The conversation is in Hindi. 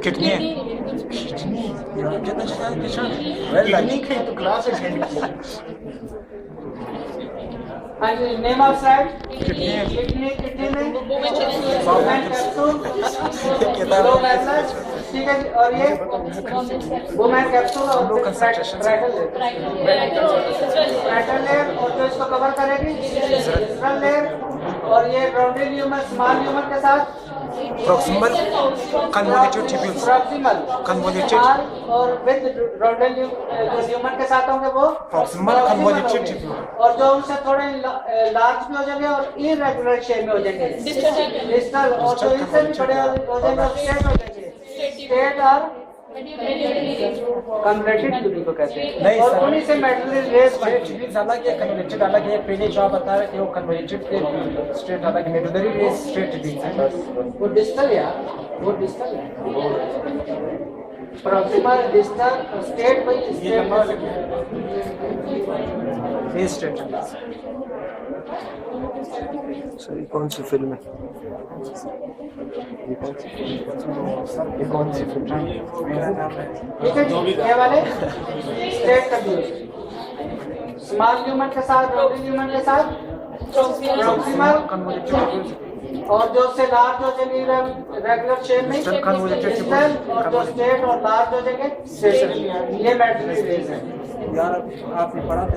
किडनी है। नेम ऑफ साइड किडनी है। किडनी में ठीक है। और ये वुमेन कैप्सूल और फ्रैटल लेयर और जो इसको कवर करेगी विसरल लेयर, और ये राउंडेड ह्यूमर स्मॉल ह्यूमर के साथ proximal convoluted tubules, proximal convoluted और विद राउंडेड ह्यूमर के साथ होंगे वो प्रॉक्सिमल कन्वोल्यूटेड ट्यूब्यूल, और जो उनसे थोड़े लार्ज भी हो जाएंगे और इरेगुलर शेप में हो जाएंगे डिस्टल, और जो इनसे भी बड़े हो जाएंगे स्ट्रेट हो जाएंगे। स्ट्रेट और कन्वर्टेड ट्यूब को कहते हैं। नहीं और सर, उन्हीं से मेटल रेस ट्यूब्यूल्स अलग है, कन्वोल्यूटेड अलग है। पहले जो आप बता रहे थे वो कन्वोल्यूटेड थे, स्ट्रेट अलग है। मेडुलरी रेस स्ट्रेट ट्यूब्यूल्स है। वो डिस्टल या वो डिस्टल है, प्रॉक्सिमल डिस्टल स्ट्रेट वही ये स्ट्रेट ट्यूब्यूल्स। सर ये कौन सी फिल्म है? ये कौन सी फिल्म है? ठीक है जी। ये वाले स्ट्रेट ट्यूब्यूल स्मॉल ह्यूमन के साथ राउंडेड ह्यूमन के साथ प्रॉक्सिमल और जो से लार्ज हो जाएंगे रेगुलर शेप में डिस्टल, और जो स्ट्रेट और लार्ज हो जाएंगे स्ट्रेट। ये मेटल रेस है यार आपने पढ़ा था